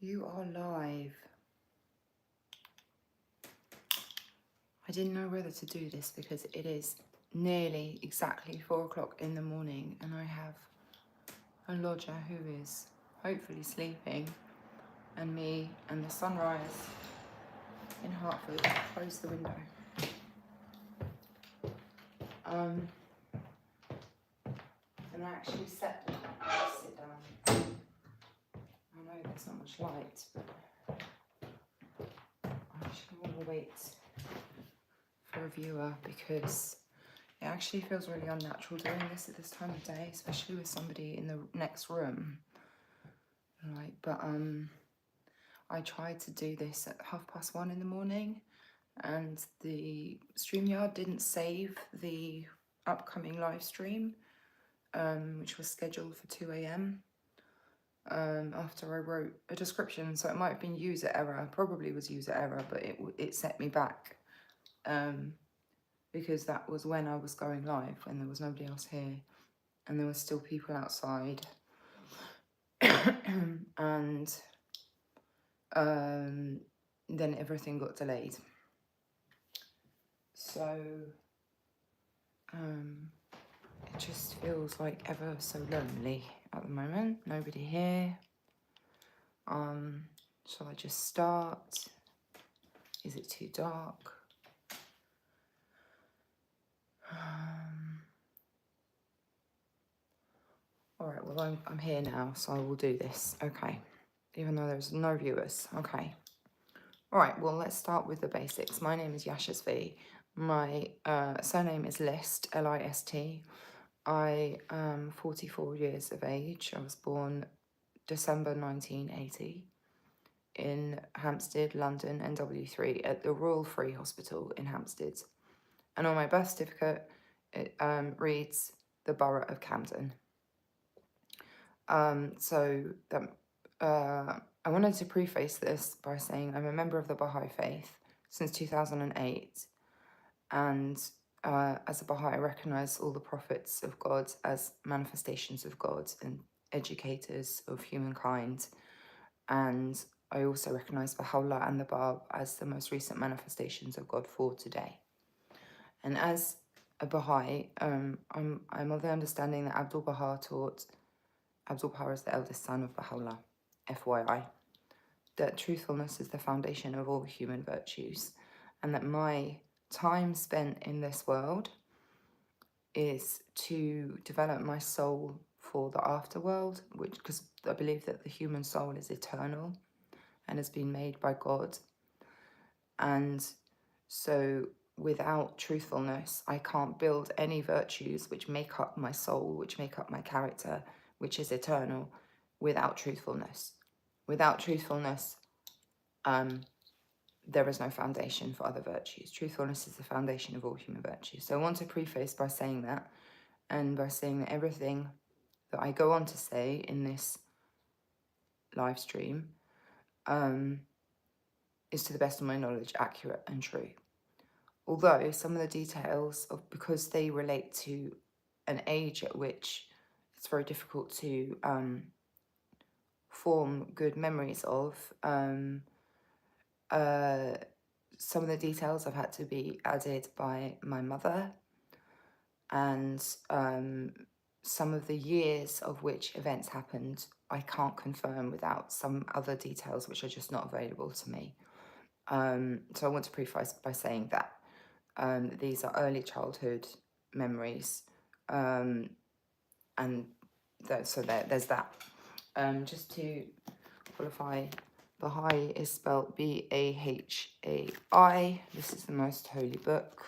You are live. I didn't know whether to do this because it is nearly exactly 4 o'clock in the morning and I have a lodger who is hopefully sleeping and me and the sunrise in Hertford. Close the window. And I actually sit down. I know there's not much light, but I actually want to wait for a viewer because it actually feels really unnatural doing this at this time of day, especially with somebody in the next room. But I tried to do this at 1:30 in the morning, and the StreamYard didn't save the upcoming live stream, which was scheduled for 2 a.m. After I wrote a description, so it might have been user error. Probably was user error, but it set me back. Because that was when I was going live, when there was nobody else here and there were still people outside. And then everything got delayed. So it just feels like ever so lonely at the moment. Nobody here. Shall I just start? Is it too dark? All right, well, I'm here now, so I will do this. Okay, even though there's no viewers. Okay. All right, well, let's start with the basics. My name is Yashasvi. My surname is List, L-I-S-T. I am 44 years of age. I was born December 1980 in Hampstead, London, NW3, at the Royal Free Hospital in Hampstead. And on my birth certificate, it reads the Borough of Camden. I wanted to preface this by saying I'm a member of the Baha'i faith since 2008. And as a Baha'i, I recognise all the prophets of God as manifestations of God and educators of humankind. And I also recognise Baha'u'llah and the Bab as the most recent manifestations of God for today. And as a Baha'i, I'm of the understanding that Abdul Baha taught, Abdul Baha is the eldest son of Baha'u'llah, FYI, that truthfulness is the foundation of all human virtues, and that my time spent in this world is to develop my soul for the afterworld, because I believe that the human soul is eternal and has been made by God. And so without truthfulness, I can't build any virtues which make up my soul, which make up my character, which is eternal, without truthfulness. Without truthfulness, there is no foundation for other virtues. Truthfulness is the foundation of all human virtues. So I want to preface by saying that, and by saying that everything that I go on to say in this live stream is, to the best of my knowledge, accurate and true. Although some of the details, because they relate to an age at which it's very difficult to form good memories of, some of the details have had to be added by my mother, and some of the years of which events happened I can't confirm without some other details which are just not available to me. So I want to preface by saying that these are early childhood memories, and there's that. Just to qualify, Baha'i is spelled B-A-H-A-I. This is the most holy book.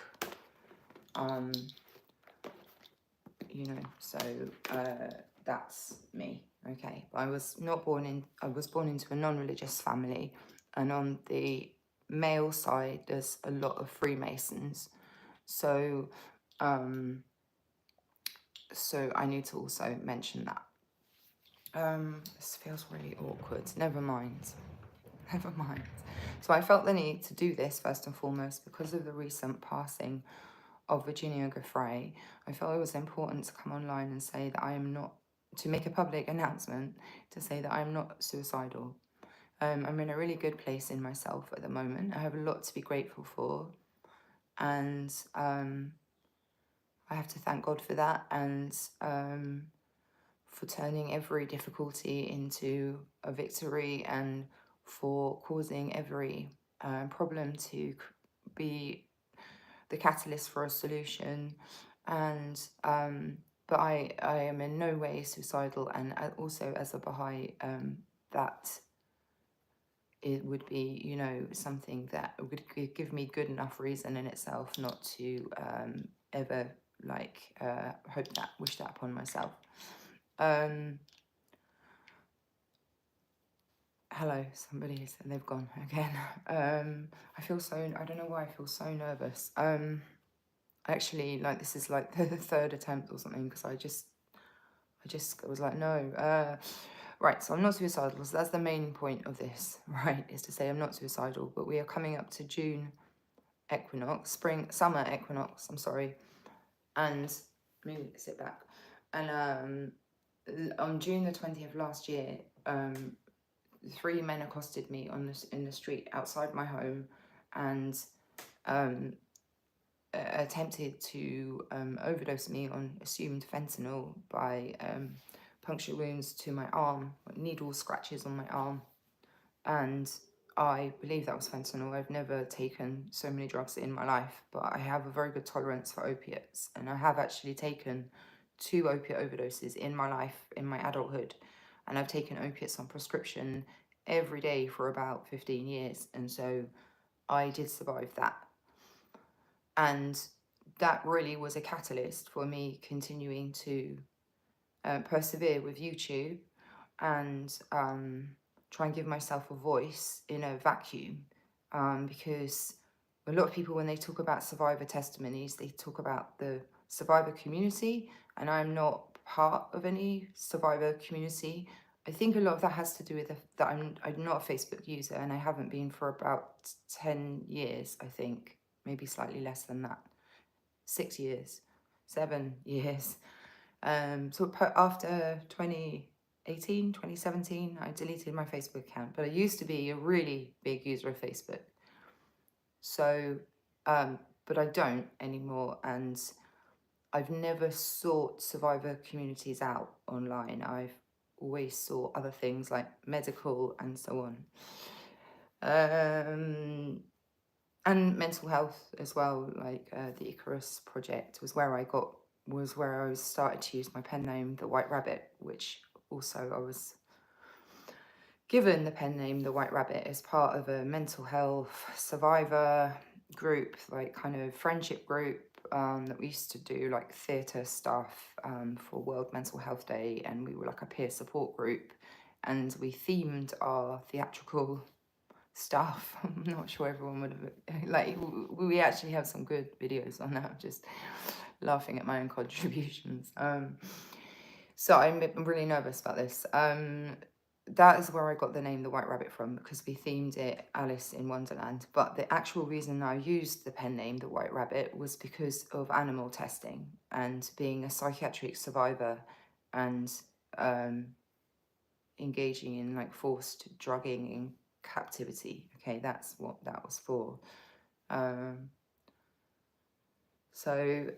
So that's me. Okay, but I was born into a non-religious family, and on the male side there's a lot of Freemasons, so I need to also mention that. This feels really awkward. Never mind. So I felt the need to do this first and foremost because of the recent passing of Virginia Giuffre. I felt it was important to come online and say that I am not, to make a public announcement to say that I am not suicidal. I'm in a really good place in myself at the moment. I have a lot to be grateful for, and I have to thank God for that, and for turning every difficulty into a victory, and for causing every problem to be the catalyst for a solution. And but I am in no way suicidal, and also as a Baha'i, that it would be, you know, something that would give me good enough reason in itself not to ever wish that upon myself. Hello, somebody said they've gone again. I feel so, I don't know why I feel so nervous. Actually, like, this is like the third attempt or something, because I just was like, no. Right, so I'm not suicidal. So that's the main point of this, right, is to say I'm not suicidal. But we are coming up to June equinox, summer equinox, I'm sorry. And let me sit back. And on June the 20th last year, 3 men accosted me in the street outside my home, and attempted to overdose me on assumed fentanyl by puncture wounds to my arm, needle scratches on my arm. And I believe that was fentanyl. I've never taken so many drugs in my life, but I have a very good tolerance for opiates, and I have actually taken 2 opiate overdoses in my life, in my adulthood, and I've taken opiates on prescription every day for about 15 years, and so I did survive that. And that really was a catalyst for me continuing to persevere with YouTube, and try and give myself a voice in a vacuum, because a lot of people, when they talk about survivor testimonies, they talk about the survivor community, and I'm not part of any survivor community. I think a lot of that has to do with that I'm not a Facebook user, and I haven't been for about 10 years, I think, maybe slightly less than that. 6 years, 7 years. So after 2018, 2017, I deleted my Facebook account, but I used to be a really big user of Facebook. So, but I don't anymore, and I've never sought survivor communities out online. I've always sought other things like medical and so on. And mental health as well, like the Icarus Project was where I started to use my pen name, The White Rabbit, which also I was given the pen name The White Rabbit as part of a mental health survivor group, like kind of friendship group, that we used to do like theatre stuff for World Mental Health Day, and we were like a peer support group, and we themed our theatrical stuff. I'm not sure everyone would have, like, we actually have some good videos on that, just laughing at my own contributions. So I'm really nervous about this. That is where I got the name The White Rabbit from, because we themed it Alice in Wonderland. But the actual reason I used the pen name The White Rabbit was because of animal testing and being a psychiatric survivor, and engaging in like forced drugging in captivity. Okay, that's what that was for. So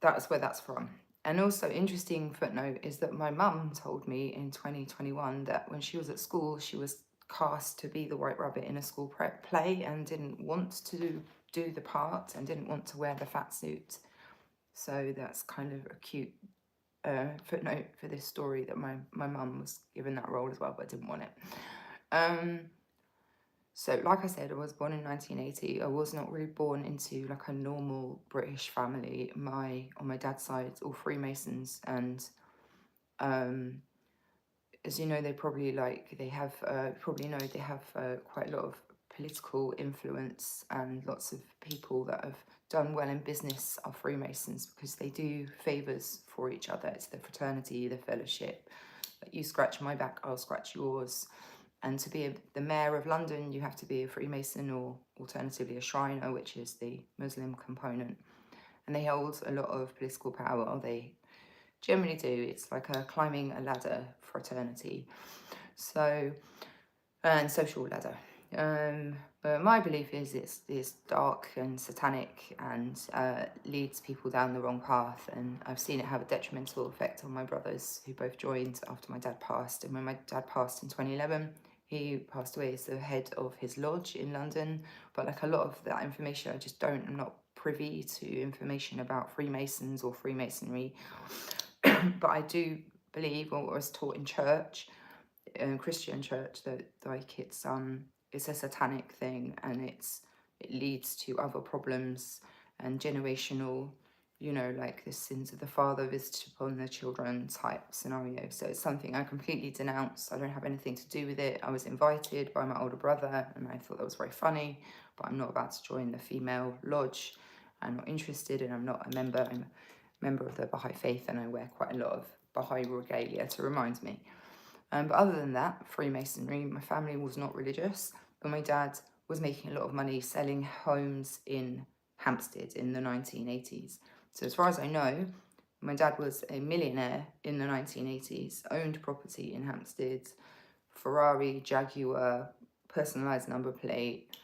that's where that's from. And also, interesting footnote is that my mum told me in 2021 that when she was at school, she was cast to be the White Rabbit in a school play, and didn't want to do the part, and didn't want to wear the fat suit. So that's kind of a cute footnote for this story, that my mum was given that role as well, but didn't want it. So like I said, I was born in 1980. I was not really born into like a normal British family. On my dad's side, all Freemasons, and as you know, they have quite a lot of political influence, and lots of people that have done well in business are Freemasons, because they do favours for each other. It's the fraternity, the fellowship. Like, you scratch my back, I'll scratch yours. And to be the mayor of London, you have to be a Freemason, or alternatively a Shriner, which is the Muslim component. And they hold a lot of political power, or they generally do. It's like a climbing a ladder fraternity. So, and social ladder. But my belief is it's dark and satanic and leads people down the wrong path. And I've seen it have a detrimental effect on my brothers, who both joined after my dad passed. And when my dad passed in 2011, he passed away as the head of his lodge in London. But like a lot of that information, I'm not privy to information about Freemasons or Freemasonry. But I do believe, or was taught in church, Christian church, that like it's a satanic thing, and it leads to other problems and generational, like the sins of the father visited upon the children type scenario. So it's something I completely denounce. I don't have anything to do with it. I was invited by my older brother and I thought that was very funny, but I'm not about to join the female lodge. I'm not interested, and I'm not a member. I'm a member of the Baha'i faith, and I wear quite a lot of Baha'i regalia to remind me. But other than that, Freemasonry, my family was not religious, but my dad was making a lot of money selling homes in Hampstead in the 1980s. So as far as I know, my dad was a millionaire in the 1980s, owned property in Hampstead, Ferrari, Jaguar, personalised number plate,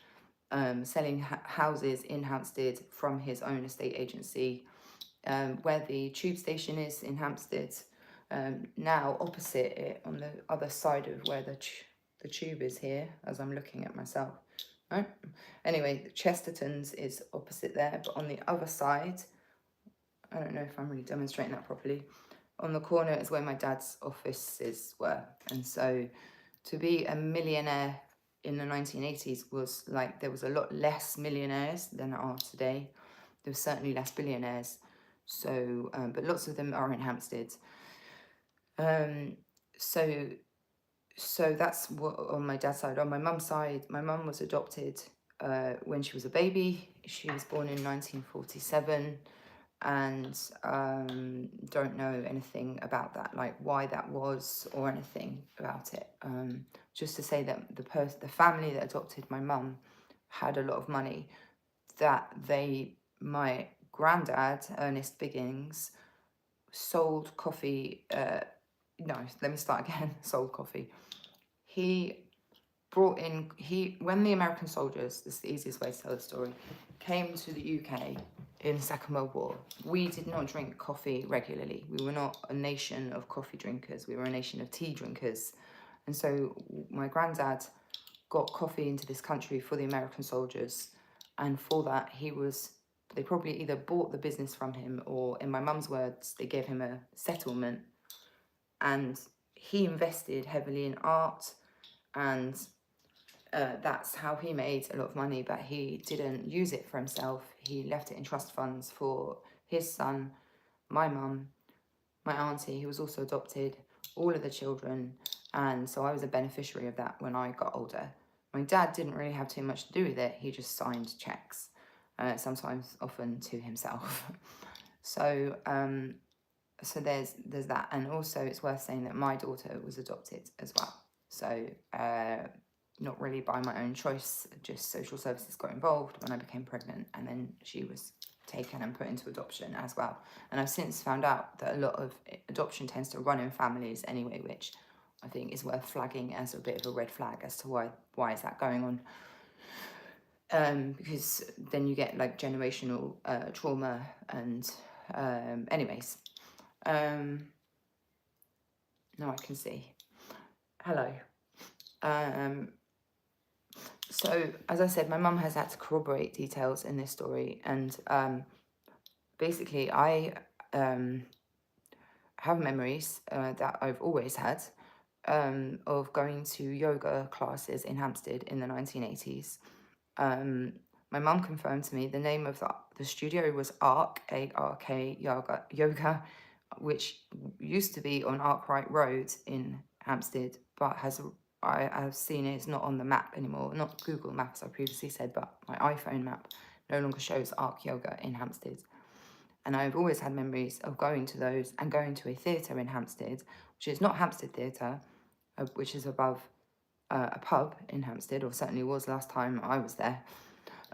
selling houses in Hampstead from his own estate agency. Where the tube station is in Hampstead, now opposite it on the other side of where the tube is here, as I'm looking at myself. Right? Anyway, Chesterton's is opposite there, but on the other side, I don't know if I'm really demonstrating that properly, on the corner is where my dad's offices were. And so to be a millionaire in the 1980s was like, there was a lot less millionaires than there are today. There was certainly less billionaires. So, but lots of them are in Hampstead. So that's what on my dad's side. On my mum's side, my mum was adopted when she was a baby. She was born in 1947, and don't know anything about that, like why that was or anything about it. Just to say that the family that adopted my mum had a lot of money. My granddad, Ernest Biggins, sold coffee. No, let me start again. Sold coffee. He brought in, when the American soldiers, this is the easiest way to tell the story, came to the UK in the Second World War, we did not drink coffee regularly. We were not a nation of coffee drinkers. We were a nation of tea drinkers. And so my granddad got coffee into this country for the American soldiers. And for that, they probably either bought the business from him, or in my mum's words, they gave him a settlement. And he invested heavily in art, and that's how he made a lot of money, but he didn't use it for himself. He left it in trust funds for his son, my mum, my auntie, who was also adopted, all of the children. And so I was a beneficiary of that when I got older. My dad didn't really have too much to do with it. He just signed checks, sometimes often to himself. So there's that. And also it's worth saying that my daughter was adopted as well. So not really by my own choice, just social services got involved when I became pregnant, and then she was taken and put into adoption as well. And I've since found out that a lot of adoption tends to run in families anyway, which I think is worth flagging as a bit of a red flag as to why is that going on. Because then you get like generational trauma and anyways. Now I can see. Hello. So, as I said, my mum has had to corroborate details in this story, and basically I have memories that I've always had of going to yoga classes in Hampstead in the 1980s. My mum confirmed to me the name of the studio was ARK, A-R-K Yoga, which used to be on Arkwright Road in Hampstead, but I've seen it's not on the map anymore, not Google Maps, I previously said, but my iPhone map no longer shows ARK Yoga in Hampstead. And I've always had memories of going to those and going to a theatre in Hampstead, which is not Hampstead Theatre, which is above a pub in Hampstead, or certainly was last time I was there.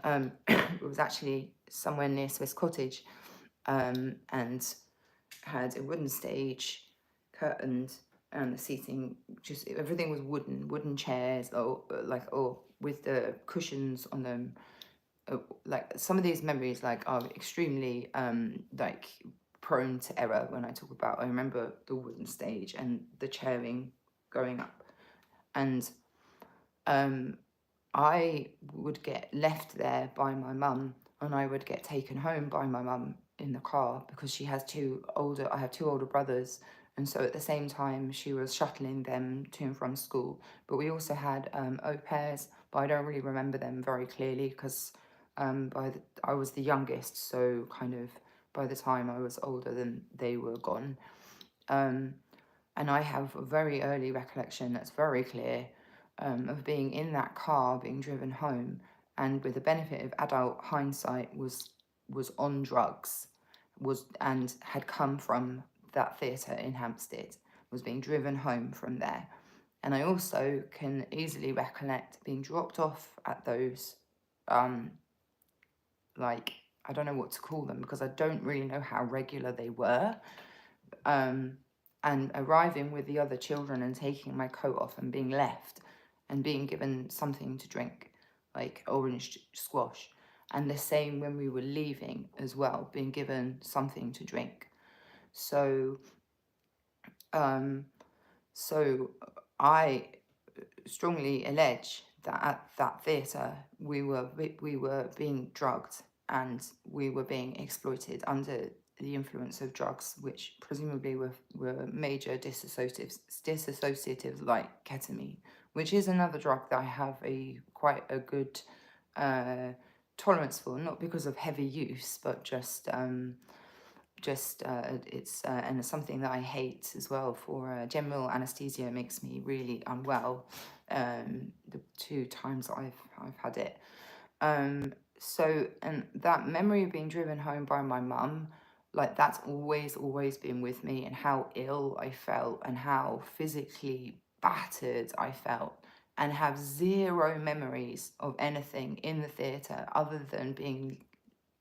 It was actually somewhere near Swiss Cottage, and had a wooden stage, curtained, and the seating, just everything was wooden chairs, or with the cushions on them. Like some of these memories like are extremely like prone to error when I talk about. I remember the wooden stage and the chairing going up, and I would get left there by my mum, and I would get taken home by my mum in the car, because I have two older brothers, and so at the same time she was shuttling them to and from school. But we also had au pairs, but I don't really remember them very clearly, because I was the youngest, so kind of by the time I was older, then they were gone. And I have a very early recollection that's very clear, of being in that car, being driven home, and with the benefit of adult hindsight, was on drugs, and had come from that theatre in Hampstead, was being driven home from there. And I also can easily recollect being dropped off at those, like, I don't know what to call them, because I don't really know how regular they were. And arriving with the other children and taking my coat off and being left and being given something to drink, like orange squash. And the same when we were leaving as well, being given something to drink. So, so I strongly allege that at that theatre we were being drugged, and we were being exploited under the influence of drugs, which presumably were major dissociatives like ketamine, which is another drug that I have quite a good tolerance for, not because of heavy use, but just it's and it's something that I hate as well. For general anesthesia makes me really unwell. The 2 times that I've had it. So, and that memory of being driven home by my mum, like that's always been with me, and how ill I felt and how physically battered I felt, and have zero memories of anything in the theatre other than being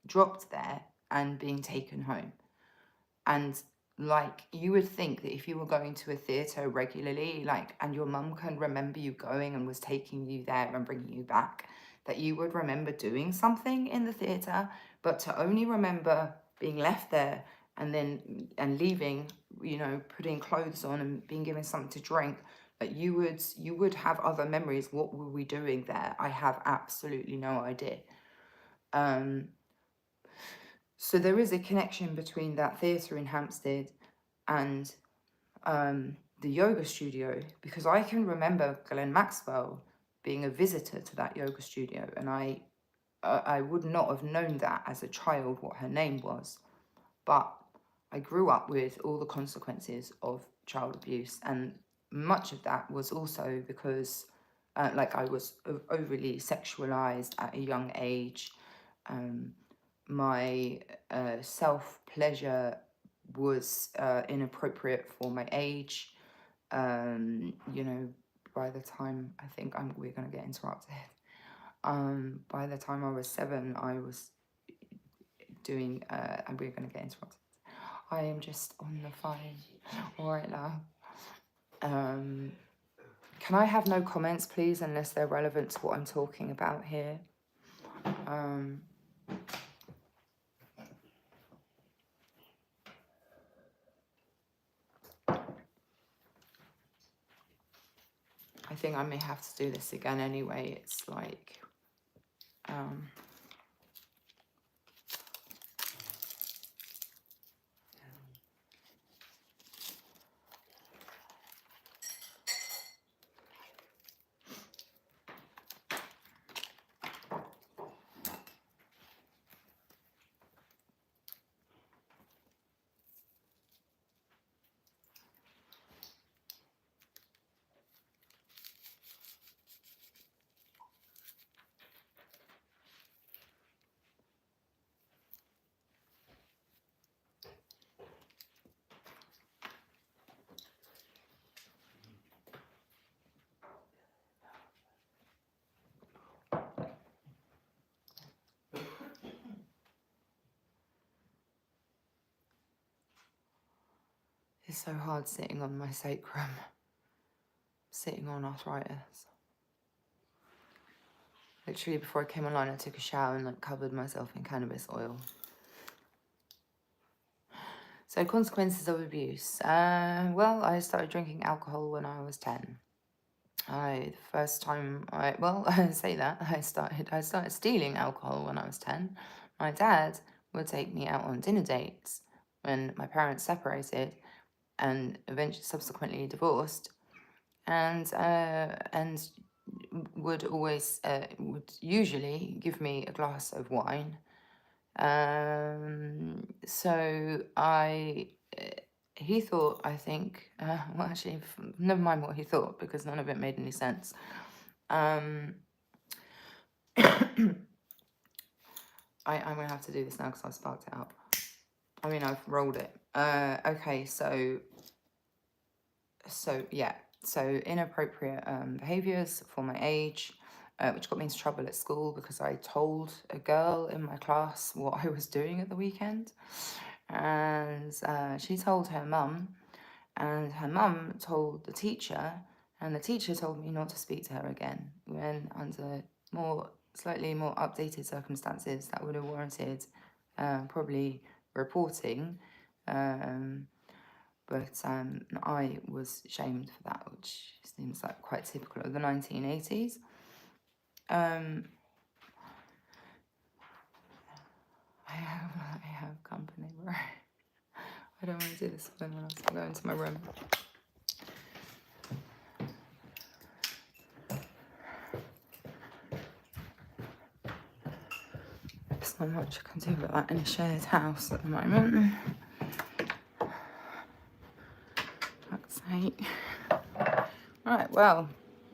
dropped there and being taken home. And like, you would think that if you were going to a theatre regularly, like, and your mum can remember you going and was taking you there and bringing you back, that you would remember doing something in the theatre. But to only remember being left there and leaving, putting clothes on and being given something to drink, that you would have other memories. What were we doing there? I have absolutely no idea. So there is a connection between that theatre in Hampstead and the yoga studio, because I can remember Glenn Maxwell being a visitor to that yoga studio, and I would not have known that as a child what her name was, but I grew up with all the consequences of child abuse, and much of that was also because I was overly sexualized at a young age. My self-pleasure was inappropriate for my age. By the time I think we're going to get interrupted. By the time I was 7, I was doing, and we're going to get interrupted. I am just on the phone right now. Can I have no comments, please, unless they're relevant to what I'm talking about here? I think I may have to do this again anyway. It's like, It's so hard sitting on my sacrum, sitting on arthritis. Literally before I came online, I took a shower and like covered myself in cannabis oil. So consequences of abuse. Well, I started drinking alcohol when I was 10. I say that I started stealing alcohol when I was 10. My dad would take me out on dinner dates when my parents separated and eventually subsequently divorced, and would usually give me a glass of wine. So he thought, I think, well, actually, never mind what he thought, because none of it made any sense. I'm going to have to do this now because I sparked it up. I mean, I've rolled it. Okay, so yeah. So inappropriate behaviours for my age, which got me into trouble at school because I told a girl in my class what I was doing at the weekend. And she told her mum, and her mum told the teacher, and the teacher told me not to speak to her again, when under slightly more updated circumstances that would have warranted probably reporting. But I was shamed for that, which seems like quite typical of the 1980s. I have company, right? I don't want to do this with anyone else. I'll go into my room. There's not much I can do about that in a shared house at the moment. Fuck's sake. Right, well,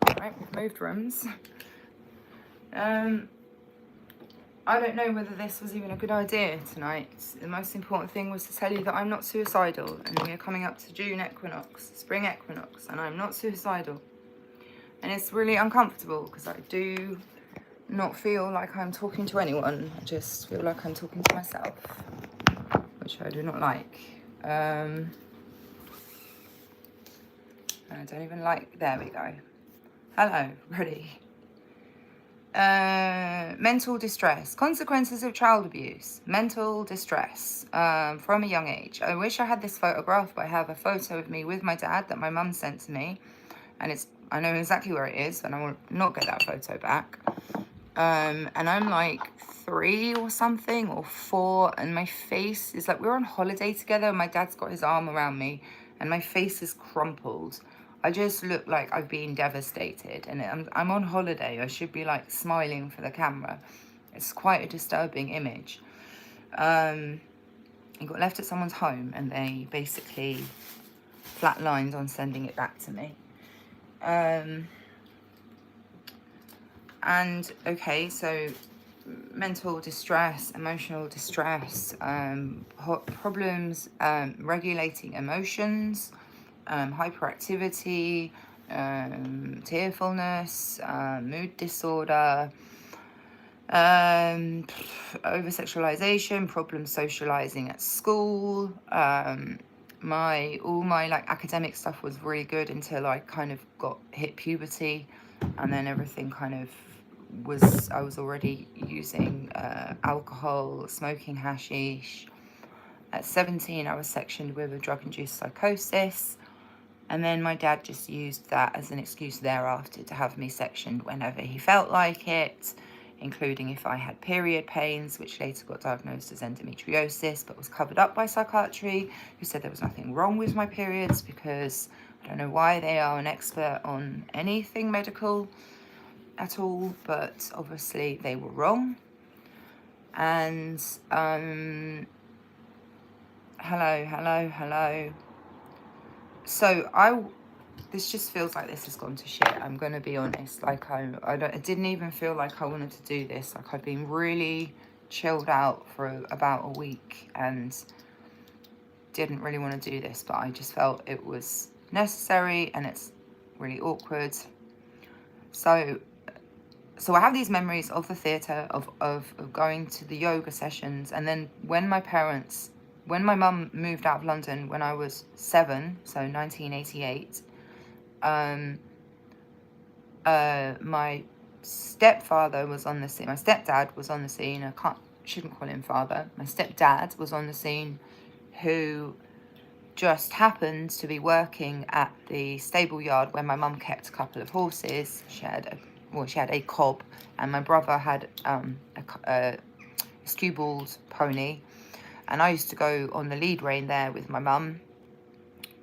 we've moved rooms. I don't know whether this was even a good idea tonight. The most important thing was to tell you that I'm not suicidal, and we are coming up to June equinox, spring equinox, and I'm not suicidal. And it's really uncomfortable because I do not feel like I'm talking to anyone. I just feel like I'm talking to myself, which I do not like. I don't even like, there we go. Hello, ready. Mental distress, consequences of child abuse, mental distress from a young age. I wish I had this photograph, but I have a photo of me with my dad that my mum sent to me, and I know exactly where it is, and I will not get that photo back. And I'm like 3 or something, or 4, and my face is like, we're on holiday together, and my dad's got his arm around me, and my face is crumpled. I just look like I've been devastated, and I'm on holiday. I should be like smiling for the camera. It's quite a disturbing image. It got left at someone's home, and they basically flatlined on sending it back to me. And okay, so mental distress, emotional distress, problems regulating emotions, hyperactivity, tearfulness, mood disorder, over-sexualization, problems socializing at school. All my like academic stuff was really good until I kind of hit puberty, and then everything kind of I was already using alcohol, smoking hashish. At 17, I was sectioned with a drug-induced psychosis, and then my dad just used that as an excuse thereafter to have me sectioned whenever he felt like it, including if I had period pains, which later got diagnosed as endometriosis, but was covered up by psychiatry, who said there was nothing wrong with my periods, because I don't know why they are an expert on anything medical at all, but obviously they were wrong. And hello. So this just feels like this has gone to shit. I'm gonna be honest. Like I didn't even feel like I wanted to do this. Like I've been really chilled out for about a week and didn't really want to do this, but I just felt it was necessary, and it's really awkward. So I have these memories of the theatre, of going to the yoga sessions, and then when my parents when my mum moved out of London when I was 7, so 1988, my stepfather was on the scene. My stepdad was on the scene. Shouldn't call him father. My stepdad was on the scene, who just happened to be working at the stable yard where my mum kept a couple of horses. She had a cob, and my brother had a skewbald pony, and I used to go on the lead rein there with my mum,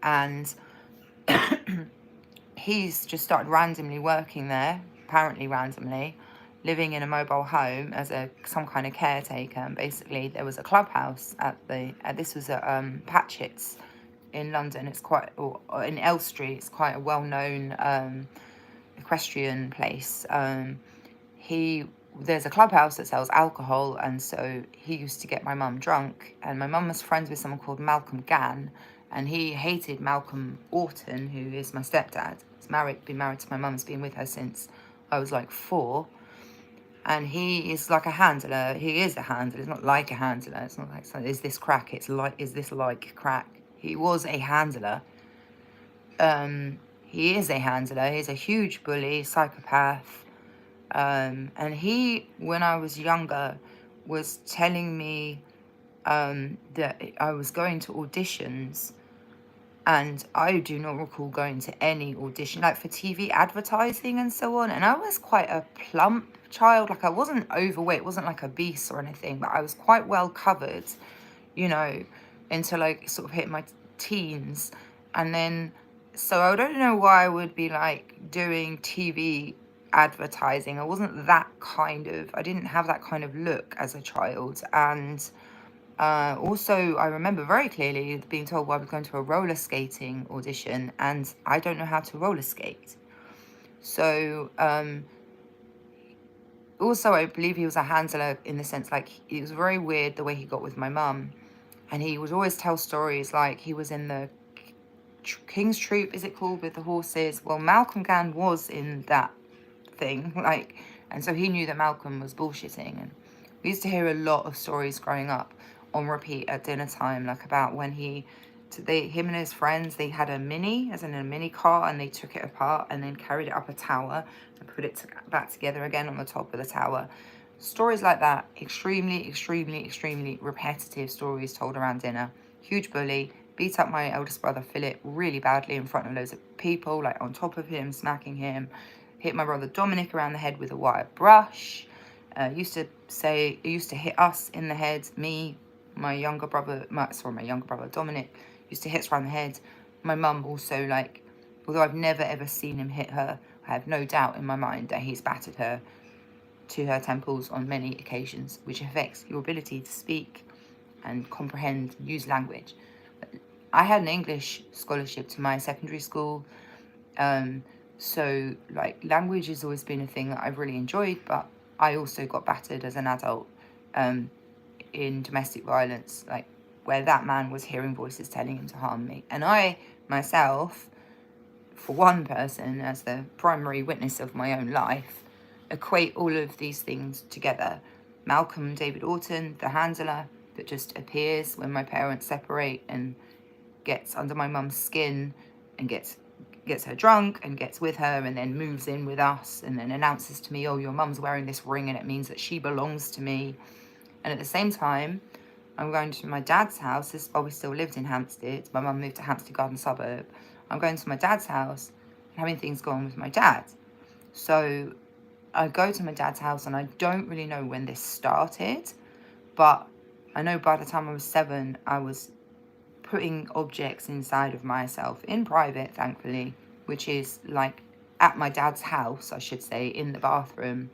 and he's just started randomly working there, apparently randomly, living in a mobile home as some kind of caretaker. And basically there was a clubhouse this was at Patchett's in London. It's quite, or in Elstree, it's quite a well-known equestrian place. There's a clubhouse that sells alcohol, and so he used to get my mum drunk, and my mum was friends with someone called Malcolm Gann, and he hated Malcolm Orton, who is my stepdad. He's been married to my mum, has been with her since I was like 4, and he is like a handler. He is a handler. It's not like a handler. It's not like, is this crack? Is this like crack? He was a handler. He is a handler. He's a huge bully, psychopath. And he, when I was younger, was telling me that I was going to auditions, and I do not recall going to any audition, like for TV advertising and so on. And I was quite a plump child. Like, I wasn't overweight, it wasn't like obese or anything, but I was quite well covered, you know, until I sort of hit my teens. And then, so I don't know why I would be like doing TV advertising. I didn't have that kind of look as a child. And also, I remember very clearly being told, I was going to a roller skating audition, and I don't know how to roller skate. So also, I believe he was a handler in the sense, like, it was very weird the way he got with my mum. And he would always tell stories like he was in the King's Troop, is it called, with the horses? Well, Malcolm Gann was in that thing, like, and so he knew that Malcolm was bullshitting. And we used to hear a lot of stories growing up on repeat at dinner time, like about when him and his friends, they had a mini, as in a mini car, and they took it apart and then carried it up a tower and put it back together again on the top of the tower. Stories like that, extremely, extremely, extremely repetitive stories told around dinner. Huge bully, beat up my eldest brother Philip really badly in front of loads of people, like on top of him, smacking him. Hit my brother Dominic around the head with a wire brush. Used to hit us in the head, me, my younger brother Dominic, used to hit us around the head. My mum also, like, although I've never ever seen him hit her, I have no doubt in my mind that he's battered her to her temples on many occasions, which affects your ability to speak and comprehend, use language. I had an English scholarship to my secondary school, so like language has always been a thing that I've really enjoyed, but I also got battered as an adult in domestic violence, like where that man was hearing voices telling him to harm me. And I myself, for one person, as the primary witness of my own life, equate all of these things together. Malcolm David Orton, the handler that just appears when my parents separate and gets under my mum's skin and gets her drunk and gets with her and then moves in with us and then announces to me, oh, your mum's wearing this ring and it means that she belongs to me. And at the same time, I'm going to my dad's house. This is while we still lived in Hampstead. My mum moved to Hampstead Garden Suburb. I'm going to my dad's house and having things go on with my dad. So I go to my dad's house, and I don't really know when this started, but I know by the time I was 7, I was putting objects inside of myself in private, thankfully, which is like at my dad's house, I should say, in the bathroom,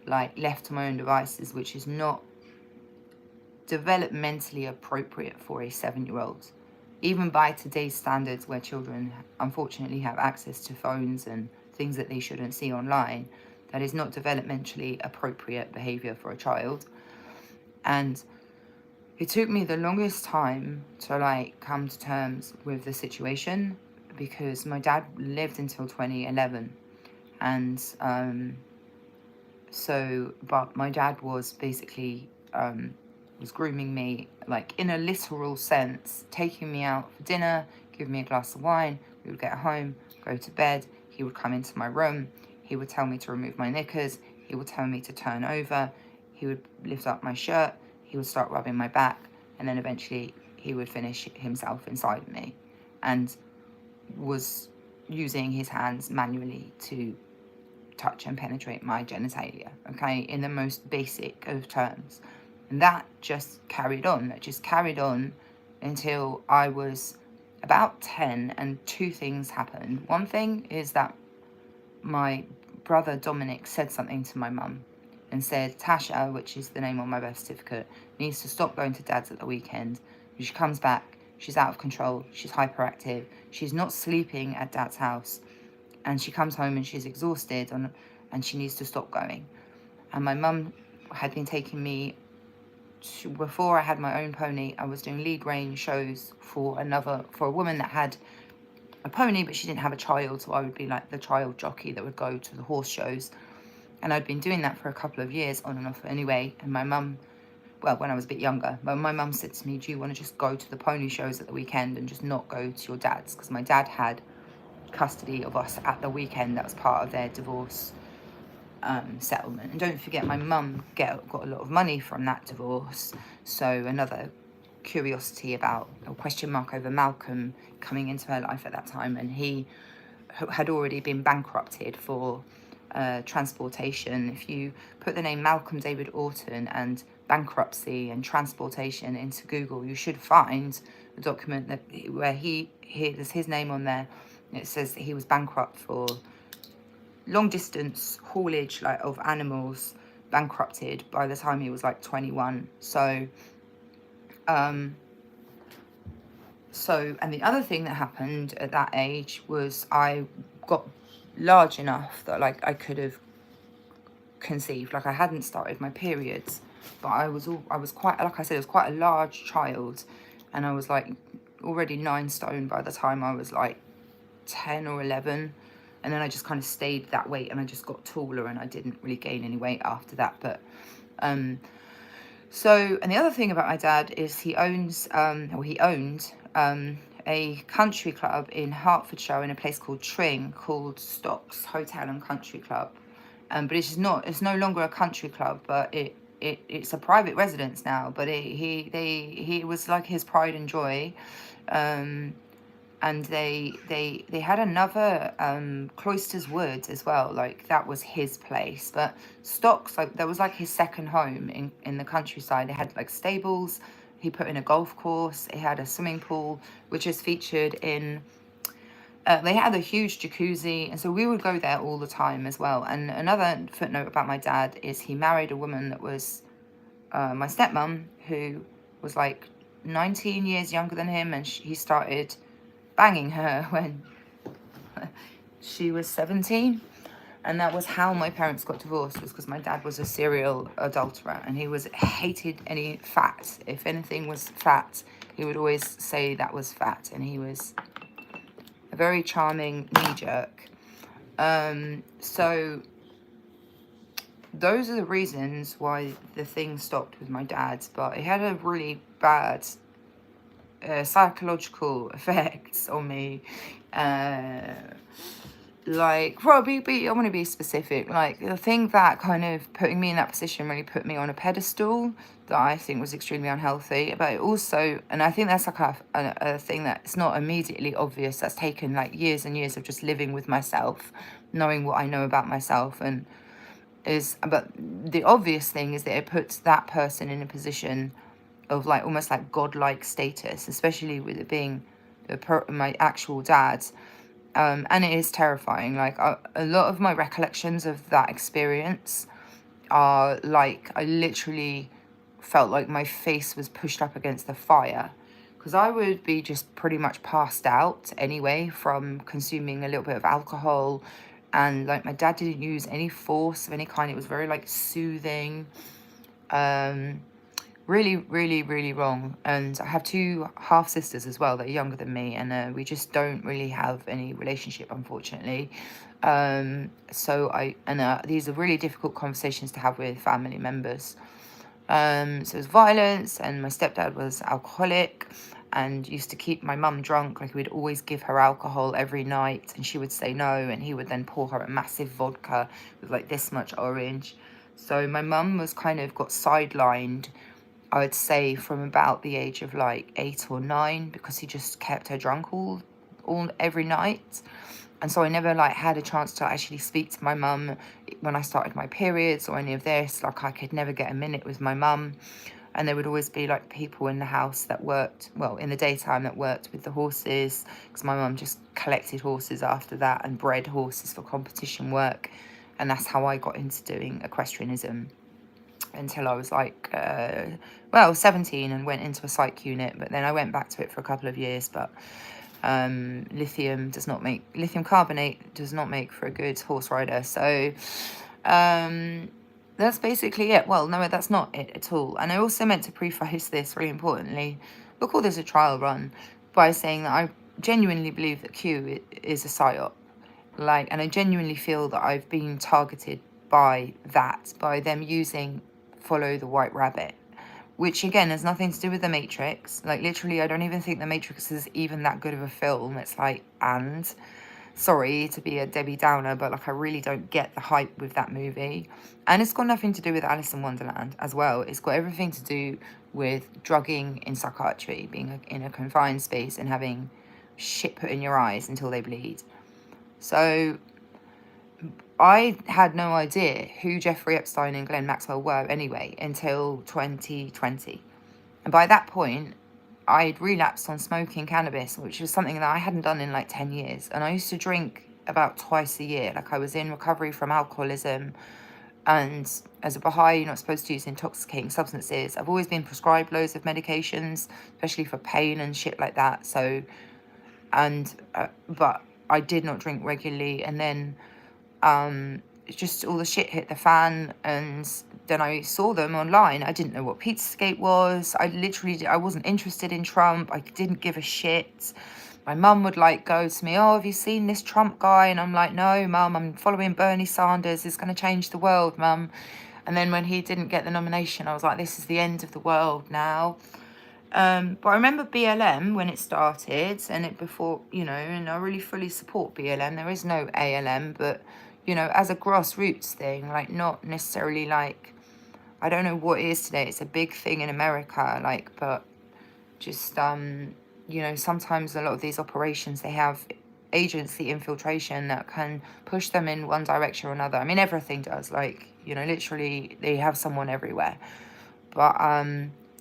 like left to my own devices, which is not developmentally appropriate for a 7-year-old. Even by today's standards, where children unfortunately have access to phones and things that they shouldn't see online, that is not developmentally appropriate behavior for a child. And it took me the longest time to like come to terms with the situation, because my dad lived until 2011. And but my dad was basically was grooming me, like in a literal sense, taking me out for dinner, giving me a glass of wine. We would get home, go to bed. He would come into my room. He would tell me to remove my knickers. He would tell me to turn over. He would lift up my shirt. He would start rubbing my back. And then eventually he would finish himself inside me and was using his hands manually to touch and penetrate my genitalia, okay, in the most basic of terms. And that just carried on. That just carried on until I was about 10, and two things happened. One thing is that my brother Dominic said something to my mum and said, Tasha, which is the name on my birth certificate, needs to stop going to dad's at the weekend. When she comes back, she's out of control, she's hyperactive, she's not sleeping at dad's house, and she comes home and she's exhausted and she needs to stop going. And my mum had been taking me before I had my own pony. I was doing lead rein shows for a woman that had a pony, but she didn't have a child, so I would be like the child jockey that would go to the horse shows. And I'd been doing that for a couple of years on and off anyway. And my mum, well, when I was a bit younger, but my mum said to me, do you want to just go to the pony shows at the weekend and just not go to your dad's? Because my dad had custody of us at the weekend. That was part of their divorce settlement. And don't forget, my mum got a lot of money from that divorce. So another curiosity about, a question mark over Malcolm coming into her life at that time, and he had already been bankrupted for transportation. If you put the name Malcolm David Orton and bankruptcy and transportation into Google, you should find a document that where there's his name on there. It says that he was bankrupt for long distance haulage, like of animals, bankrupted by the time he was like 21. So and the other thing that happened at that age was I got large enough that like I could have conceived. Like I hadn't started my periods, but I was quite, like I said, I was quite a large child, and I was like already 9 stone by the time I was like 10 or 11. And then I just kind of stayed that weight, and I just got taller, and I didn't really gain any weight after that. But so, and the other thing about my dad is he owned a country club in Hertfordshire in a place called Tring, called Stocks Hotel and Country Club. But it's no longer a country club, but it's a private residence now. But he was like his pride and joy. And they had another Cloisters Wood as well, like that was his place. But Stocks, like that was like his second home in the countryside. They had like stables, he put in a golf course, it had a swimming pool, which is featured in they had a huge jacuzzi, and so we would go there all the time as well. And another footnote about my dad is he married a woman that was my stepmom, who was like 19 years younger than him, and he started banging her when she was 17. And that was how my parents got divorced, was because my dad was a serial adulterer, and he hated any fat. If anything was fat, he would always say that was fat, and he was a very charming knee-jerk. So those are the reasons why the thing stopped with my dad. But it had a really bad psychological effects on me. Like, well, I want to be specific. Like, the thing that kind of putting me in that position really put me on a pedestal that I think was extremely unhealthy. But it also, and I think that's like a thing that's not immediately obvious, that's taken like years and years of just living with myself, knowing what I know about myself, but the obvious thing is that it puts that person in a position of like almost like godlike status, especially with it being my actual dad. And it is terrifying. Like a lot of my recollections of that experience are like, I literally felt like my face was pushed up against the fire, because I would be just pretty much passed out anyway from consuming a little bit of alcohol. And like my dad didn't use any force of any kind. It was very like soothing. Really, really, really wrong. And I have 2 half sisters as well that are younger than me, and we just don't really have any relationship, unfortunately. So these are really difficult conversations to have with family members. So it was violence, and my stepdad was alcoholic and used to keep my mum drunk. Like, we'd always give her alcohol every night and she would say no, and he would then pour her a massive vodka with like this much orange. So my mum was kind of got sidelined, I would say, from about the age of like 8 or 9, because he just kept her drunk all every night. And so I never like had a chance to actually speak to my mum when I started my periods or any of this. Like, I could never get a minute with my mum. And there would always be like people in the house that worked, well, in the daytime, that worked with the horses, because my mum just collected horses after that and bred horses for competition work. And that's how I got into doing equestrianism, until I was like, 17, and went into a psych unit. But then I went back to it for a couple of years. But lithium carbonate does not make for a good horse rider. So that's basically it. Well, no, that's not it at all. And I also meant to preface this, really importantly, we'll call this a trial run, by saying that I genuinely believe that Q is a psyop. Like, and I genuinely feel that I've been targeted by them using Follow the White Rabbit, which again has nothing to do with The Matrix. Like, literally, I don't even think The Matrix is even that good of a film. It's like, and sorry to be a Debbie Downer, but like, I really don't get the hype with that movie. And it's got nothing to do with Alice in Wonderland as well. It's got everything to do with drugging in psychiatry, being in a confined space and having shit put in your eyes until they bleed. So I had no idea who Jeffrey Epstein and Ghislaine Maxwell were anyway until 2020. And by that point, I'd relapsed on smoking cannabis, which was something that I hadn't done in like 10 years. And I used to drink about twice a year. Like, I was in recovery from alcoholism. And as a Baha'i, you're not supposed to use intoxicating substances. I've always been prescribed loads of medications, especially for pain and shit like that. So, but I did not drink regularly. And then just all the shit hit the fan, and then I saw them online. I didn't know what Pizzagate was. I wasn't interested in Trump. I didn't give a shit. My mum would like go to me, oh, have you seen this Trump guy? And I'm like, no, mum, I'm following Bernie Sanders. It's going to change the world, mum. And then when he didn't get the nomination, I was like, this is the end of the world now. But I remember BLM when it started, and it before, and I really fully support BLM. There is no ALM, but, as a grassroots thing, like, not necessarily like, I don't know what it is today. It's a big thing in America, like, but just, sometimes a lot of these operations, they have agency infiltration that can push them in one direction or another. I mean, everything does, like, literally they have someone everywhere. But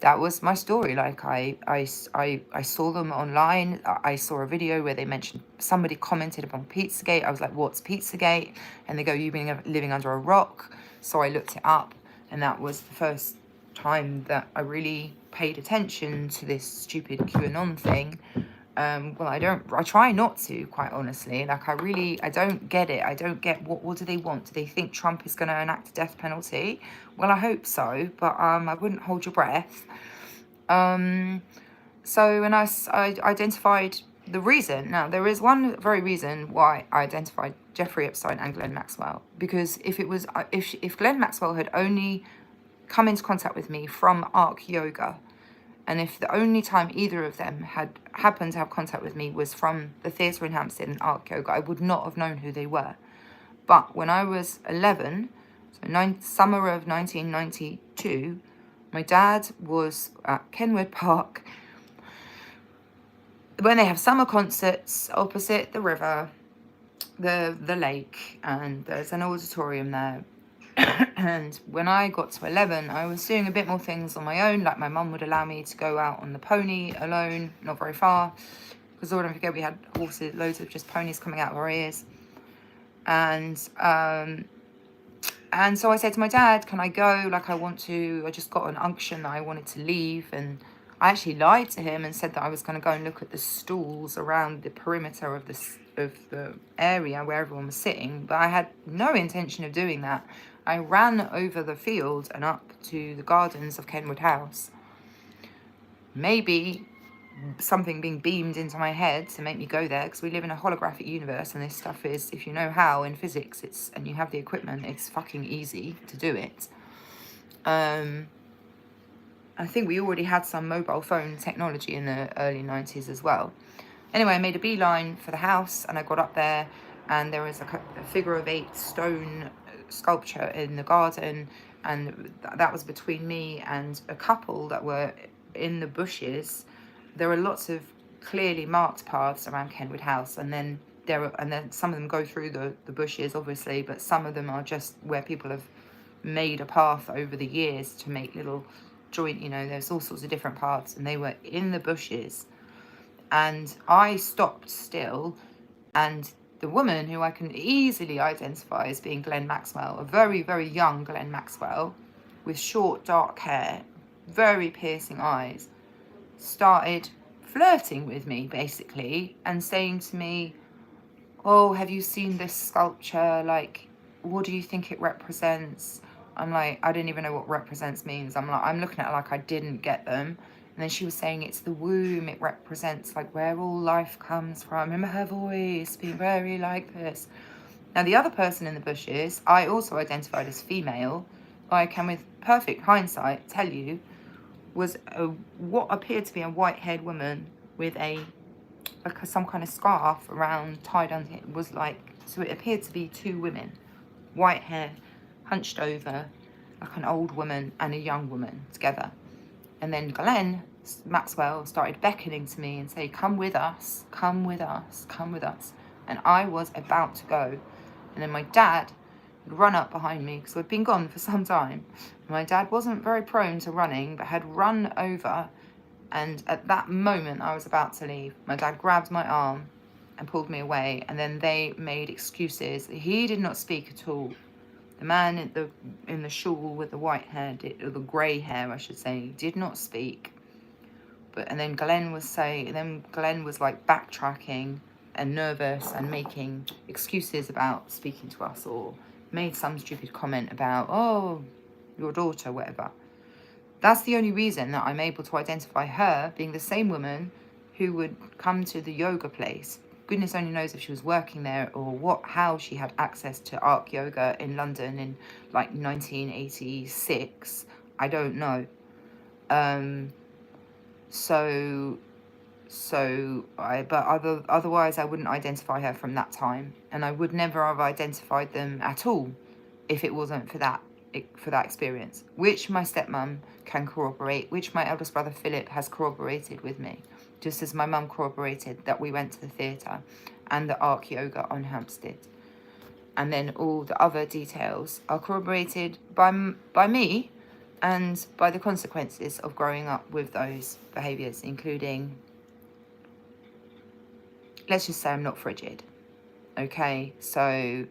that was my story. Like, I saw them online. I saw a video where they mentioned, somebody commented upon Pizzagate. I was like, what's Pizzagate? And they go, you've been living under a rock. So I looked it up, and that was the first time that I really paid attention to this stupid QAnon thing. I try not to, quite honestly. Like, I don't get it. I don't get, what do they want? Do they think Trump is going to enact a death penalty? Well, I hope so, but I wouldn't hold your breath. So when I identified the reason, now there is one very reason why I identified Jeffrey Epstein and Ghislaine Maxwell, because if Ghislaine Maxwell had only come into contact with me from ARC Yoga, and if the only time either of them had happened to have contact with me was from the theatre in Hampstead and ARC Yoga, I would not have known who they were. But when I was 11, so summer of 1992, my dad was at Kenwood Park when they have summer concerts opposite the river, the lake, and there's an auditorium there. And when I got to 11, I was doing a bit more things on my own. Like, my mum would allow me to go out on the pony alone, not very far, because don't forget, we had horses, loads of just ponies coming out of our ears. And so I said to my dad, can I go? Like, I just got an unction that I wanted to leave. And I actually lied to him and said that I was going to go and look at the stalls around the perimeter of the area where everyone was sitting. But I had no intention of doing that. I ran over the field and up to the gardens of Kenwood House. Maybe something being beamed into my head to make me go there, because we live in a holographic universe, and this stuff is, if you know how in physics, and you have the equipment, it's fucking easy to do it. I think we already had some mobile phone technology in the early 90s as well. Anyway, I made a beeline for the house and I got up there, and there was a figure of 8 stone sculpture in the garden, and that was between me and a couple that were in the bushes. There are lots of clearly marked paths around Kenwood House, and then some of them go through the bushes, obviously, but some of them are just where people have made a path over the years to make little joint, there's all sorts of different paths, and they were in the bushes. And I stopped still, and the woman, who I can easily identify as being Glenn Maxwell, a very, very young Glenn Maxwell, with short, dark hair, very piercing eyes, started flirting with me, basically, and saying to me, "Oh, have you seen this sculpture? Like, what do you think it represents?" I'm like, I didn't even know what represents means. I'm looking at it like I didn't get them. And then she was saying it's the womb, it represents like where all life comes from. Remember her voice being very like this. Now, the other person in the bushes, I also identified as female. I can, with perfect hindsight, tell you, was what appeared to be a white-haired woman with some kind of scarf around, tied under it. Was like, so it appeared to be 2 women, white hair, hunched over, like an old woman and a young woman together. And then Glenn Maxwell started beckoning to me and say, "Come with us, come with us, come with us." And I was about to go. And then my dad had run up behind me, because I'd been gone for some time. My dad wasn't very prone to running, but had run over. And at that moment I was about to leave, my dad grabbed my arm and pulled me away. And then they made excuses. He did not speak at all. The man in the shawl with the white hair, or the grey hair, I should say, did not speak. And then Glenn was like backtracking and nervous and making excuses about speaking to us, or made some stupid comment about, "Oh, your daughter," whatever. That's the only reason that I'm able to identify her being the same woman who would come to the yoga place. Goodness only knows if she was working there, or how she had access to Arc Yoga in London in like 1986. I don't know. Otherwise I wouldn't identify her from that time, and I would never have identified them at all if it wasn't for that experience, which my stepmom can corroborate, which my eldest brother Philip has corroborated with me, just as my mum corroborated that we went to the theatre and the Arc Yoga on Hampstead. And then all the other details are corroborated by me, and by the consequences of growing up with those behaviours, including, let's just say I'm not frigid. Okay, so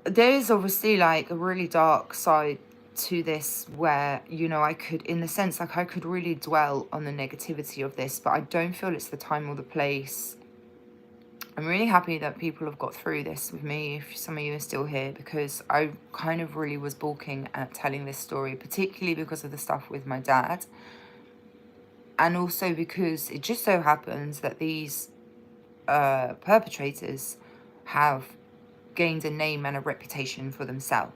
there is obviously like a really dark side to this, where, I could, in the sense, like, I could really dwell on the negativity of this, but I don't feel it's the time or the place. I'm really happy that people have got through this with me, if some of you are still here, because I kind of really was balking at telling this story, particularly because of the stuff with my dad, and also because it just so happens that these perpetrators have gained a name and a reputation for themselves.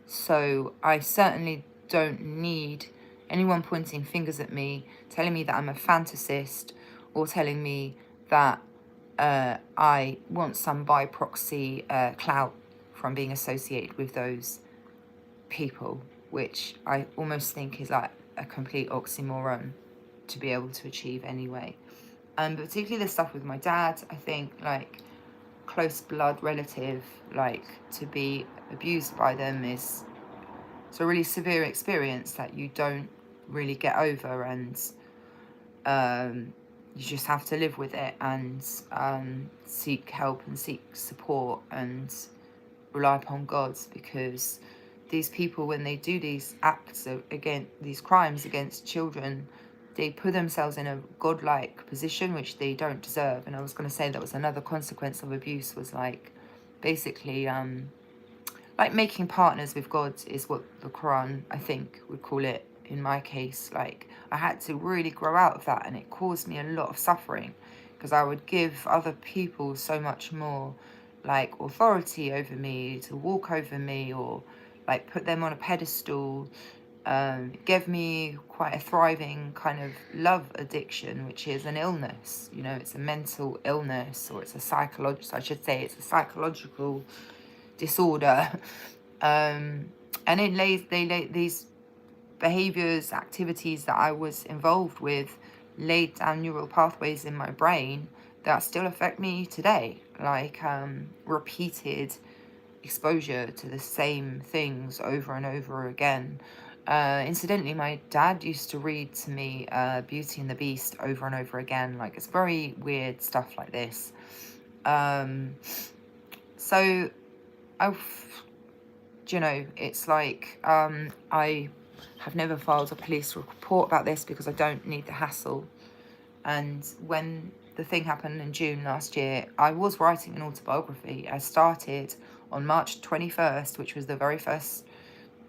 So I certainly don't need anyone pointing fingers at me, telling me that I'm a fantasist, or telling me that I want some by proxy clout from being associated with those people, which I almost think is like a complete oxymoron to be able to achieve anyway. But particularly the stuff with my dad, I think, like, close blood relative, like, to be abused by them is, it's a really severe experience that you don't really get over, and you just have to live with it, and seek help and seek support and rely upon God, because these people, when they do these acts these crimes against children, they put themselves in a godlike position which they don't deserve. And I was going to say that was another consequence of abuse, was like, basically like making partners with God is what the Quran, I think, would call it. In my case, like, I had to really grow out of that, and it caused me a lot of suffering, because I would give other people so much more like authority over me, to walk over me, or like put them on a pedestal, It gave me quite a thriving kind of love addiction, which is an illness. You know, it's a mental illness, or it's a psychological, I should say, it's a psychological disorder. And these behaviors, activities that I was involved with laid down neural pathways in my brain that still affect me today, like repeated exposure to the same things over and over again. Incidentally, my dad used to read to me Beauty and the Beast over and over again. Like, it's very weird stuff like this. So you know, it's like I have never filed a police report about this because I don't need the hassle. And when the thing happened in June last year, I was writing an autobiography. I started on March 21st, which was the very first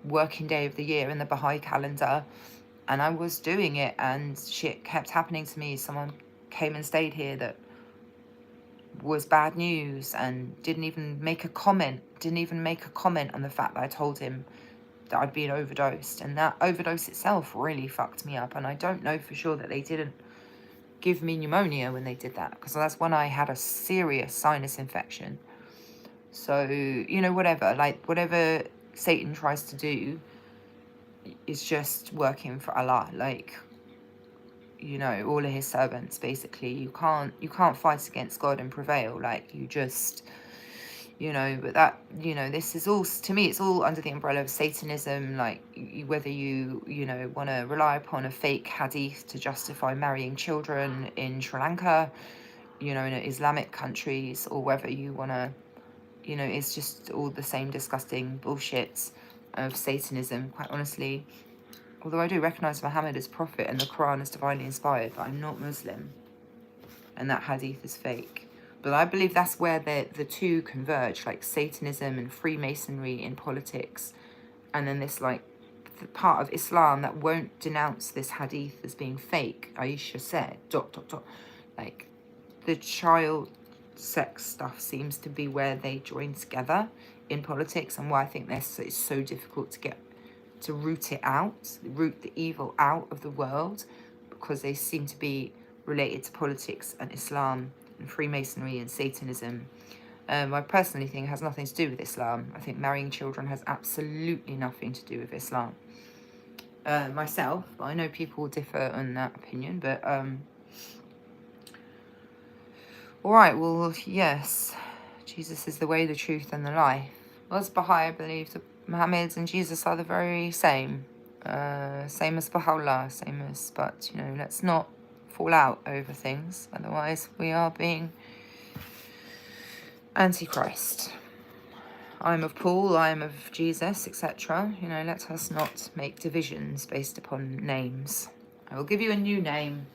working day of the year in the Baha'i calendar. And I was doing it, and shit kept happening to me. Someone came and stayed here that was bad news and didn't even make a comment on the fact that I told him that I'd been overdosed. And that overdose itself really fucked me up. And I don't know for sure that they didn't give me pneumonia when they did that, because that's when I had a serious sinus infection. So, you know, whatever Satan tries to do is just working for Allah. Like, you know, all of his servants, basically. You can't fight against God and prevail. Like, you just, you know, but that, you know, this is all, to me, it's all under the umbrella of Satanism. Like, whether you know, want to rely upon a fake hadith to justify marrying children in Sri Lanka, you know, in Islamic countries, or whether you want to, you know, it's just all the same disgusting bullshit of Satanism, quite honestly. Although I do recognise Muhammad as prophet and the Quran is divinely inspired, but I'm not Muslim. And that hadith is fake. But I believe that's where the two converge, like Satanism and Freemasonry in politics. And then this, like, the part of Islam that won't denounce this hadith as being fake. Aisha said, ... Like, the child sex stuff seems to be where they join together in politics, and why I think it's so difficult to root the evil out of the world, because they seem to be related to politics and Islam and Freemasonry and Satanism. I personally think it has nothing to do with Islam. I think marrying children has absolutely nothing to do with Islam. Myself, I know people differ on that opinion, but all right, well, yes, Jesus is the way, the truth, and the life. Well, as Baha'i, I believe that Muhammad and Jesus are the very same. Same as Baha'u'llah, but, you know, let's not fall out over things. Otherwise, we are being Antichrist. I am of Paul, I am of Jesus, etc. You know, let us not make divisions based upon names. I will give you a new name.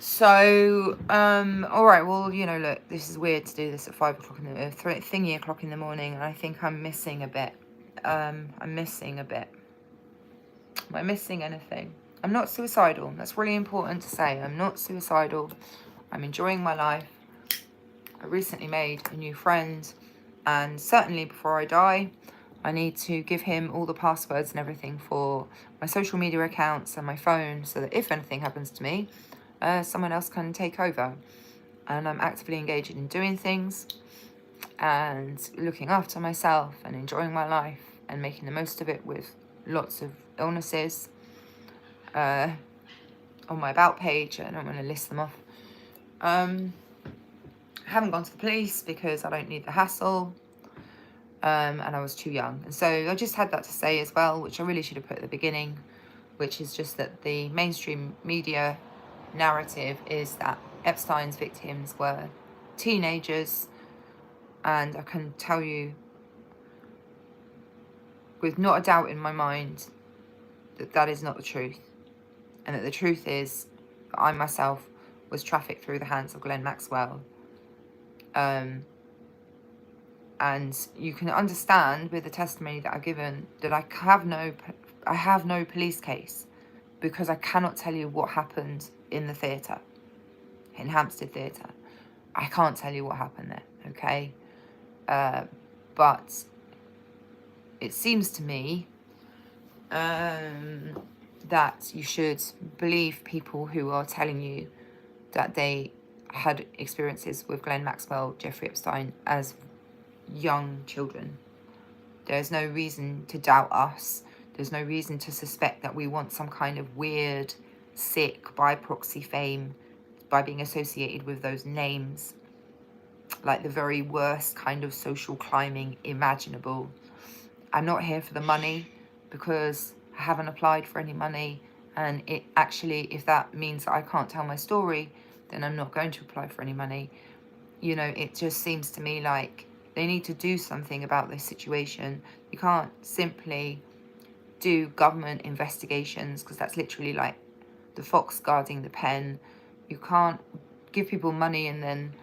So, all right, well, you know, look, this is weird to do this at 5 o'clock thingy o'clock in the morning, and I think I'm missing a bit. I'm missing a bit. Am I missing anything? I'm not suicidal. That's really important to say. I'm not suicidal. I'm enjoying my life. I recently made a new friend, and certainly before I die, I need to give him all the passwords and everything for my social media accounts and my phone, so that if anything happens to me, someone else can take over. And I'm actively engaged in doing things and looking after myself and enjoying my life and making the most of it with lots of illnesses. On my about page, I don't want to list them off. I haven't gone to the police because I don't need the hassle, and I was too young. And so I just had that to say as well, which I really should have put at the beginning, which is just that the mainstream media narrative is that Epstein's victims were teenagers, and I can tell you with not a doubt in my mind that that is not the truth, and that the truth is that I myself was trafficked through the hands of Glenn Maxwell. And you can understand with the testimony that I've given that I have no police case, because I cannot tell you what happened in the theatre, in Hampstead Theatre. I can't tell you what happened there, okay? But it seems to me that you should believe people who are telling you that they had experiences with Ghislaine Maxwell, Jeffrey Epstein as young children. There's no reason to doubt us. There's no reason to suspect that we want some kind of weird, sick, by proxy fame by being associated with those names. Like the very worst kind of social climbing imaginable. I'm not here for the money because I haven't applied for any money. And it actually, if that means that I can't tell my story, then I'm not going to apply for any money. You know, it just seems to me like they need to do something about this situation. You can't simply do government investigations because that's literally like the fox guarding the pen. You can't give people money and then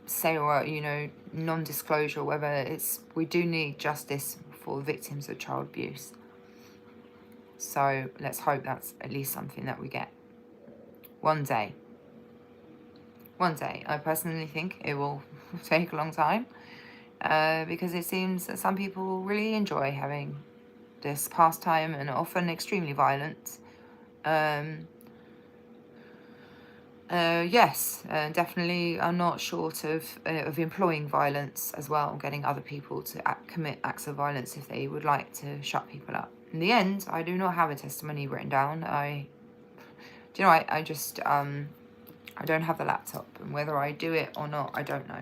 say, or you know, non-disclosure or whatever. It's, we do need justice for victims of child abuse. So let's hope that's at least something that we get one day. One day. I personally think it will take a long time because it seems that some people really enjoy having this pastime and often extremely violent. Yes, definitely are not short of employing violence as well, getting other people to commit acts of violence if they would like to shut people up. In the end, I do not have a testimony written down. I just, I don't have the laptop, and whether I do it or not, I don't know.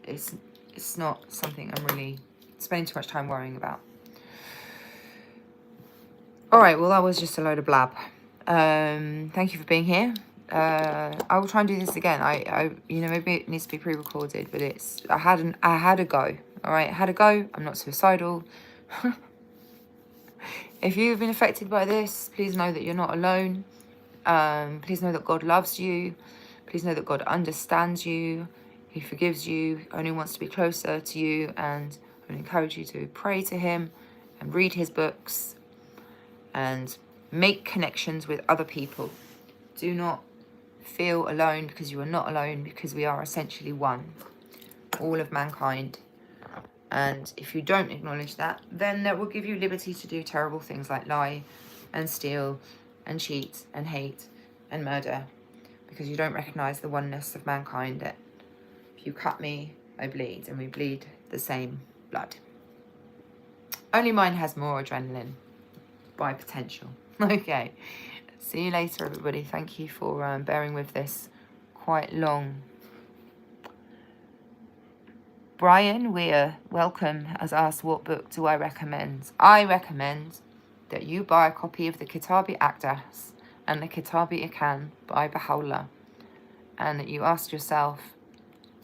It's not something I'm really spending too much time worrying about. All right, well, that was just a load of blab. Thank you for being here. I will try and do this again. I you know, maybe it needs to be pre-recorded, but I had a go. All right, I had a go. I'm not suicidal. If you've been affected by this, please know that you're not alone. Please know that God loves you. Please know that God understands you. He forgives you, only wants to be closer to you, and I would encourage you to pray to him and read his books and make connections with other people. Do not feel alone, because you are not alone, because we are essentially one, all of mankind. And if you don't acknowledge that, then that will give you liberty to do terrible things like lie and steal and cheat and hate and murder, because you don't recognize the oneness of mankind, that if you cut me, I bleed, and we bleed the same blood. Only mine has more adrenaline by potential. Okay, see you later, everybody. Thank you for bearing with this quite long. Brian Weir, welcome, has asked, what book do I recommend? I recommend that you buy a copy of the Kitabi Aqdas and the Kitabi Ikan by Baha'u'llah, and that you ask yourself,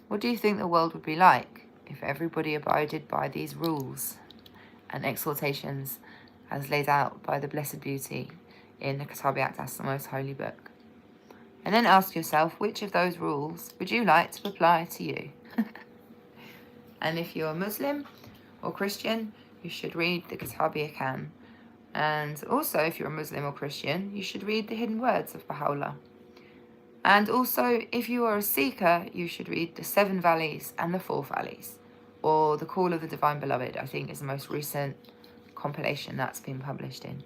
what do you think the world would be like if everybody abided by these rules and exhortations as laid out by the Blessed Beauty in the Kitabi Aqdas, the most holy book? And then ask yourself, which of those rules would you like to apply to you? And if you're Muslim or Christian, you should read the Kitabi Ikan. And also, if you're a Muslim or Christian, you should read the Hidden Words of Baha'u'llah. And also, if you are a Seeker, you should read the 7 Valleys and the 4 Valleys, or the Call of the Divine Beloved, I think is the most recent compilation that's been published in.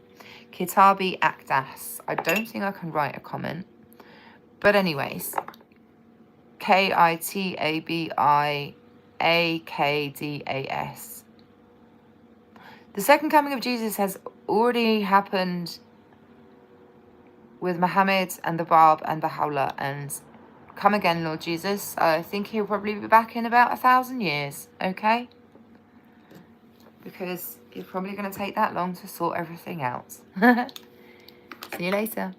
Kitabi Aqdas. I don't think I can write a comment. But anyways, Kitabi Aqdas. The second coming of Jesus has already happened with Muhammad and the Bab and Baha'u'llah, and come again, Lord Jesus. I think he'll probably be back in about 1,000 years, okay? Because it's probably going to take that long to sort everything out. See you later.